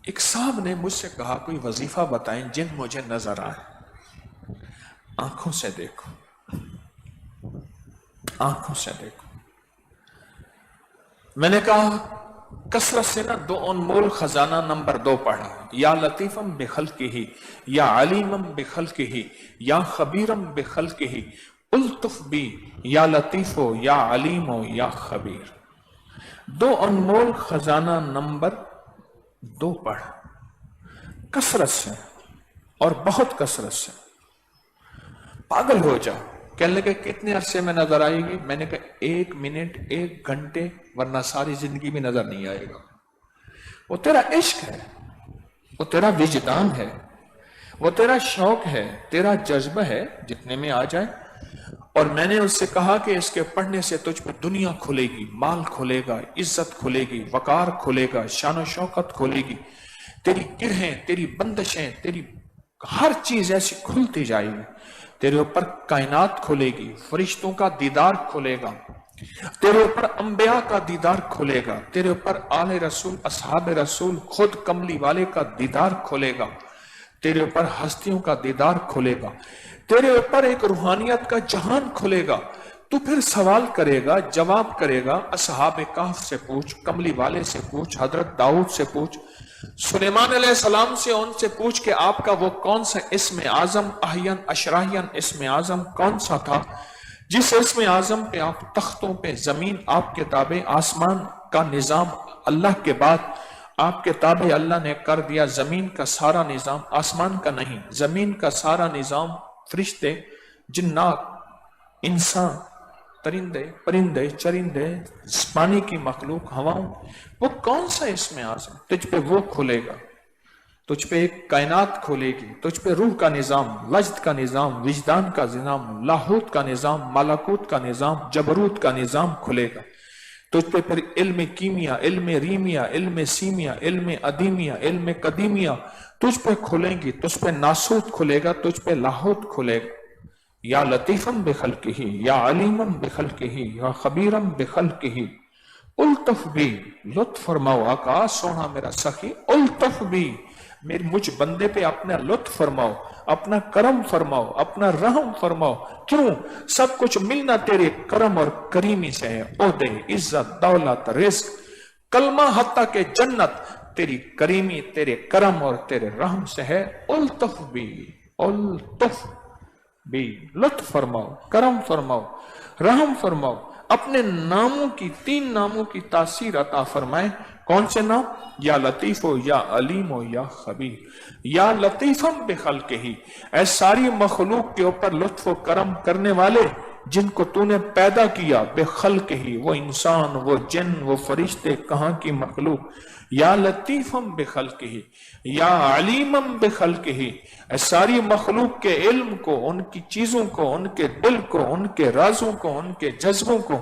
ایک صاحب نے مجھ سے کہا کوئی وظیفہ بتائیں جن مجھے نظر آئے. آنکھوں سے دیکھو، آنکھوں سے دیکھو. میں نے کہا کثرت سے نا دو انمول خزانہ نمبر 2 پڑھا، یا لطیفم بخلقہ یا علیمم بخلقہ یا خبیرم بخلقہ الطف بی یا لطیفو یا علیمو یا خبیر. دو انمول خزانہ نمبر 2 پڑھا کثرت سے اور بہت کثرت سے. پاگل ہو جاؤ. کہنے لگے کتنے عرصے میں نظر آئے گی؟ میں نے کہا 1 منٹ 1 گھنٹے، ورنہ ساری زندگی میں نظر نہیں آئے گا. وہ تیرا عشق ہے، وہ تیرا وجدان ہے، وہ تیرا شوق ہے، تیرا جذبہ ہے، جتنے میں آ جائے. اور میں نے اس سے کہا کہ اس کے پڑھنے سے تجھ پہ دنیا کھلے گی، مال کھلے گا، عزت کھلے گی، وقار کھلے گا، شان و شوکت کھلے گی، تیری گرہیں، تیری بندشیں، تیری ہر چیز ایسی کھلتی جائے گی. تیرے اوپر کائنات کھلے گی، فرشتوں کا دیدار کھلے گا، تیرے اوپر انبیاء کا دیدار کھلے گا، تیرے اوپر آل رسول، اصحاب رسول، خود کملی والے کا دیدار کھلے گا، تیرے اوپر ہستیوں کا دیدار کھلے گا، تیرے اوپر ایک روحانیت کا جہان کھلے گا. تو پھر سوال کرے گا، جواب کرے گا. اصحاب کہف سے پوچھ، کملی والے سے پوچھ، حضرت داؤد سے پوچھ، سلیمان علیہ السلام سے، ان سے پوچھ کہ آپ کا وہ کون سا اسم اعظم احین اشراحین اسم اعظم کون سا تھا جس اسم اعظم پہ آپ تختوں پہ، زمین آپ کے تابع، آسمان کا نظام اللہ کے بعد آپ کے تابع اللہ نے کر دیا. زمین کا سارا نظام، آسمان کا نہیں، زمین کا سارا نظام، فرشتے، جنات، انسان، پرندے پرندے چرندے، پانی کی مخلوق، ہواؤں، وہ کون سا اسم اعظم تجھ پہ وہ کھلے گا. تجھ پہ ایک کائنات کھلے گی، تجھ پہ روح کا نظام، لجد کا نظام، وجدان کا نظام، لاہوت کا نظام، ملکوت کا نظام، جبروت کا نظام کھلے گا. تجھ پہ پھر علم کیمیا، علم ریمیا، علم سیمیا، علم ادیمیا، علم قدیمیا تجھ پہ کھلیں گی. تجھ پہ ناسوت کھلے گا، تجھ پہ لاہوت کھلے گا. یا لطیفم بخلقہ یا علیمم بخلقہ یا خبیرم بخلقہ الطف بی، لطف فرماؤ آقا سونا میرا سخی، الطف بی، میرے مجھ بندے پہ اپنا لطف فرماؤ، اپنا کرم فرماؤ، اپنا رحم فرماؤ. کیوں؟ سب کچھ ملنا تیرے کرم اور کریمی سے ہے. عہدے، عزت، دولت، رزق، کلمہ، حتیٰ کہ جنت تیری کریمی، تیرے کرم اور تیرے رحم سے ہے. الطف بی، الطف بھی، لطف فرماؤ، کرم فرماؤ، رحم فرماؤ. اپنے ناموں کی، 3 ناموں کی تاثیر عطا فرمائے. کون سے نام؟ یا لطیف ہو، یا علیم ہو، یا خبیر. یا لطیفم بخلقہ، اے ساری مخلوق کے اوپر لطف و کرم کرنے والے جن کو تو نے پیدا کیا، بخلقہ، وہ انسان، وہ جن، وہ فرشتے، کہاں کی مخلوق. یا لطیفم بخلقہ یا علیمم بخلقہ، اے ساری مخلوق کے علم کو، ان کی چیزوں کو، ان کے دل کو، ان کے رازوں کو، ان کے جذبوں کو،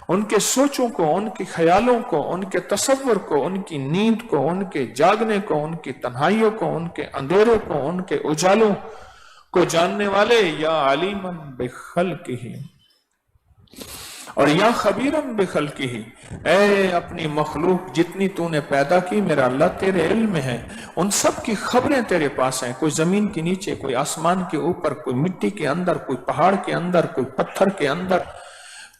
ان کے سوچوں کو، ان کے خیالوں کو، ان کے تصور کو، ان کی نیند کو، ان کے جاگنے کو، ان کی تنہائیوں کو، ان کے اندھیروں کو، ان کے اجالوں کو جاننے والے. یا علیمم بخلقہ اور یا خبیرم بخلقہ، اے اپنی مخلوق جتنی تو نے پیدا کی میرا اللہ تیرے علم میں ہے، ان سب کی خبریں تیرے پاس ہیں. کوئی زمین کے نیچے، کوئی آسمان کے اوپر، کوئی مٹی کے اندر، کوئی پہاڑ کے اندر، کوئی پتھر کے اندر،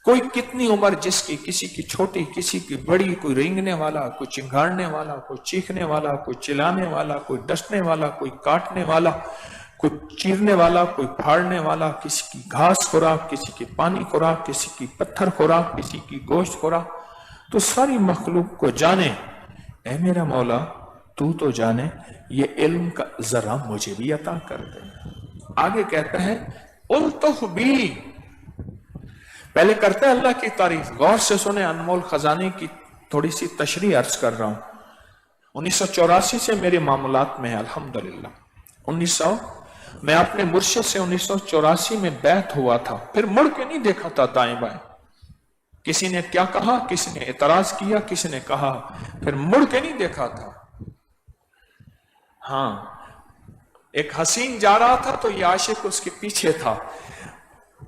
کوئی کتنی عمر جس کی، کسی کی چھوٹی، کسی کی بڑی، کوئی رینگنے والا، کوئی چنگاڑنے والا، کوئی چیخنے والا، کوئی چلانے والا، کوئی ڈسنے والا، کوئی کاٹنے والا، کوئی چیرنے والا، کوئی پھاڑنے والا، کسی کی گھاس خوراک، کسی کی پانی خوراک، کسی کی پتھر خوراک، کسی کی گوشت خوراک. تو ساری مخلوق کو جانے. اے میرا مولا تو تو جانے، یہ علم کا ذرا مجھے بھی عطا کر دے. آگے کہتا ہے الطف بی، پہلے کرتا ہے اللہ کی تعریف. غور سے سنیں، انمول خزانے کی تھوڑی سی تشریح عرض کر رہا ہوں. 1984 سے میرے معاملات میں ہے الحمدللہ. میں اپنے مرشد سے 1984 میں بیعت ہوا تھا، پھر مڑ کے نہیں دیکھا تھا دائیں بائیں. کسی نے کیا کہا، کسی نے اعتراض کیا، کسی نے کہا، پھر مڑ کے نہیں دیکھا تھا. ہاں، ایک حسین جا رہا تھا تو یہ عاشق اس کے پیچھے تھا.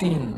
3